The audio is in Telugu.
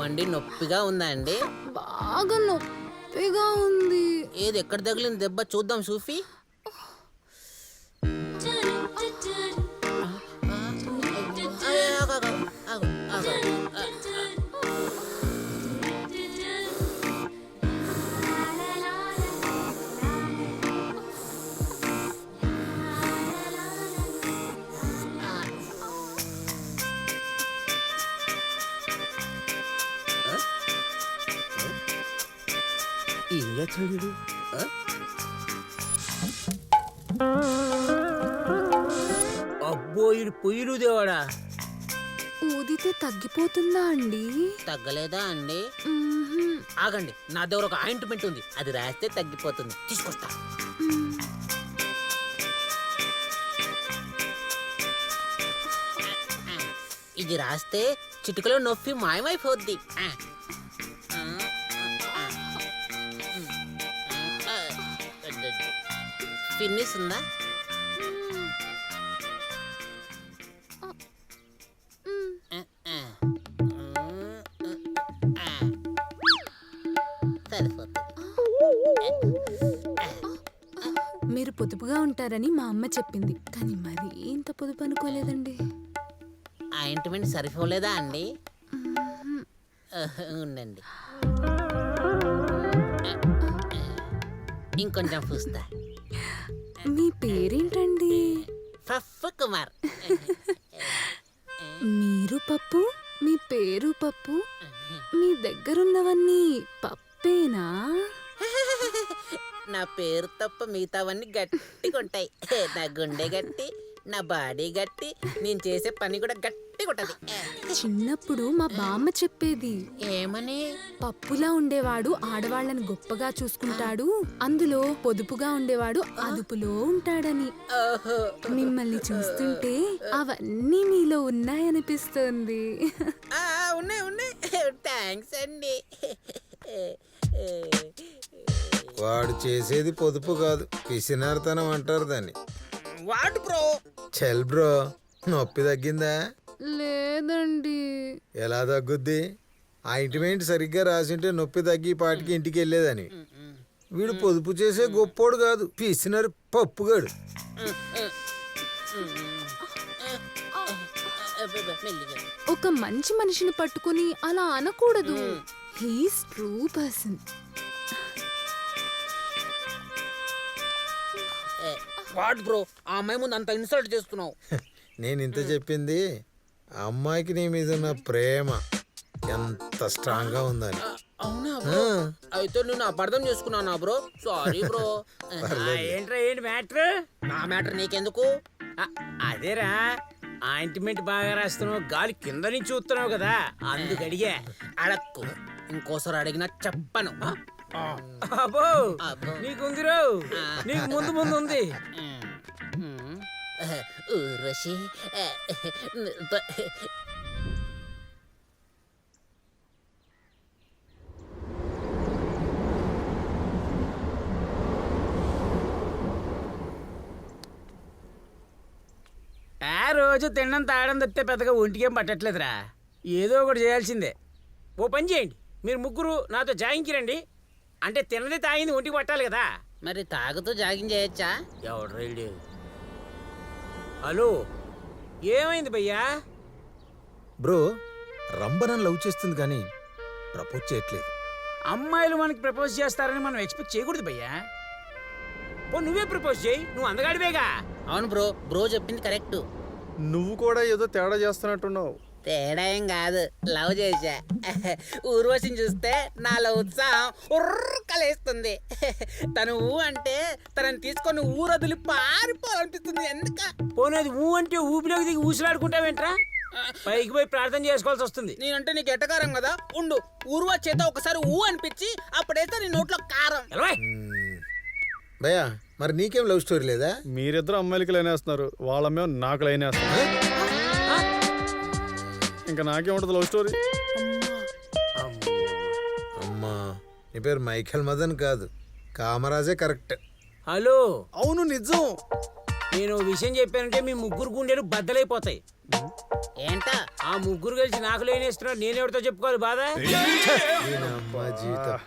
ఏమండి నొప్పిగా ఉందా అండి? బాగా నొప్పిగా ఉంది. ఏది ఎక్కడ తగిలింది దెబ్బ చూద్దాం సూఫీ. ఏం చేస్తున్నాడు? అబ్బో ఇది పొయ్యిలు దేవాడా. ఊదితే తగ్గిపోతుందా అండి? తగ్గలేదా అండి? మ్మ్హ్మ్. ఆగండి, నా దగ్గర ఒక ఆయింట్మెంట్ ఉంది, అది రాస్తే తగ్గిపోతుంది. తీసుకొస్తా. ఇది రాస్తే చిటికలో నొప్పి మాయమైపోద్ది. ఫినిష్ ఉందా? మీరు పొదుపుగా ఉంటారని మా అమ్మ చెప్పింది, కానీ మరీ ఇంత పొదుపు అనుకోలేదండి. ఆయింట్మెంట్ సరిపోలేదా అండి? ఉండండి, ఇంకొంచెం పూస్తా. మీ పేరేంటండి? పప్పు కుమార్. మీరు పప్పు, మీ పేరు పప్పు, మీ దగ్గరున్నవన్నీ పప్పేనా? నా పేరు తప్ప మిగతావన్నీ గట్టిగా ఉంటాయి. నా గుండె గట్టి, నా బాడీ గట్టి, నేను చేసే పని కూడా గట్టిగా ఉంటది. చిన్నప్పుడు మా బామ్మ చెప్పేది, ఏమని? పప్పులా ఉండేవాడు ఆడవాళ్ళని గొప్పగా చూసుకుంటాడు, అందులో పొదుపుగా ఉండేవాడు అదుపులో ఉంటాడని. ఓహో, మిమ్మల్ని చూస్తుంటే అవన్నీ మీలో ఉన్నాయనిపిస్తుంది. ఉన్నాయి ఉన్నాయి. థ్యాంక్స్ అండి. వాడు చేసేది పొదుపు కాదు, పిసినార్తనం అంటారు దాన్ని. వాడు బ్రో. చెల్ బ్రో, నొప్పి తగ్గిందా? లేదండి. ఎలా తగ్గుద్ది? ఆయింట్మెంట్ సరిగ్గా రాసింటే నొప్పి తగ్గి పాటికి ఇంటికి వెళ్ళేదని. వీడు పొదుపు చేసే గొప్పోడు కాదు, పిసినారు పప్పుగాడు. ఒక మంచి మనిషిని పట్టుకుని అలా అనకూడదు. He's true person. వాడు బ్రో, ఆ అమ్మాయి ముందు అంత ఇన్సల్ట్ చేస్తున్నావు. నేను ఇంత చెప్పింది ఆ అమ్మాయికి నీ మీద ఉన్న ప్రేమ ఎంత స్ట్రాంగ్ గా ఉందని. అవునా బ్రో? అయితే నేను అపార్థం చేసుకున్నానా బ్రో? Sorry bro. ఏంట్రా ఏంటి మ్యాటర్? నా మ్యాటర్ నీకెందుకు? అదేరా, ఆయింట్మెంట్ బాగా రాస్తున్నావు, గాలి కింద నుంచి చూస్తున్నావు కదా, అందుకు అడిగా. అడక్కు, ఇంకోసారి అడిగినా చెప్పను. అబ్బో నీకుందిరో, నీకు ముందు ముందు ఉంది. ఊర్వశి, రోజు తినడం తాగడం తప్పితే పెద్దగా ఒంటికేం పట్టట్లేదురా. ఏదో ఒకటి చేయాల్సిందే. ఓ పని చేయండి, మీరు ముగ్గురు నాతో జాయింకిరండి. అంటే తిన్నది తాగింది ఒంటికి పట్టాలి కదా. మరి తాగుతూ జాగింగ్ చేయొచ్చా? ఎవడు రైడు? హలో, ఏమైంది భయ్యా? బ్రో, రంబనని లవ్ చేస్తుంది కానీ ప్రపోజ్ చేయట్లేదు. అమ్మాయిలు మనకి ప్రపోజ్ చేస్తారని మనం ఎక్స్పెక్ట్ చేయకూడదు భయ్యా. ఓ నువ్వే ప్రపోజ్ చేయి, నువ్వు అందగాడివేగా. అవును బ్రో, బ్రో చెప్పింది కరెక్ట్. నువ్వు కూడా ఏదో తేడా చేస్తున్నట్టున్నావు. తేడా ఏం కాదు, లవ్ చేశా. ఊర్వశిని చూస్తే నాలో ఉత్సాహం ఉర్రకలేస్తుంది. తను ఊ అంటే తనని తీసుకొని ఊరొదిలి పారిపోవాలనిపిస్తుంది. ఎందుక? పోనేది ఊ అంటే ఊపిలోకి దిగి ఊసిలాడుకుంటావేంట్రా? పైకి పోయి ప్రార్థన చేసుకోవాల్సి వస్తుంది. నేనంటే నీకు ఎట్టకారం కదా. ఉండు, ఊర్వ చేత ఒకసారి ఊ అనిపించి అప్పుడైతే నీ నోట్లో కారం. భయ్యా, మరి నీకేం లవ్ స్టోరీ లేదా? మీరిద్దరు అమ్మాయిలకి లైన్ వేస్తున్నారు, వాళ్ళ నాకు లైన్ వేస్తున్నారు. ఇంకా నాకేముంటది లవ్ స్టోరీ? అమ్మా, నీ పేరు మైఖేల్ మదన్ కాదు, కామరాజే కరెక్ట్. హలో, అవును నిజం. నేను విషయం చెప్పానంటే మీ ముగ్గురు గుండెలు బద్దలైపోతాయి. ఏంటో ఆ ముగ్గురు కలిసి నాకు లేనేస్తున్నారు, నేనెవరితో చెప్పుకోవాలి బాధ? దీనమ్మ జీవితం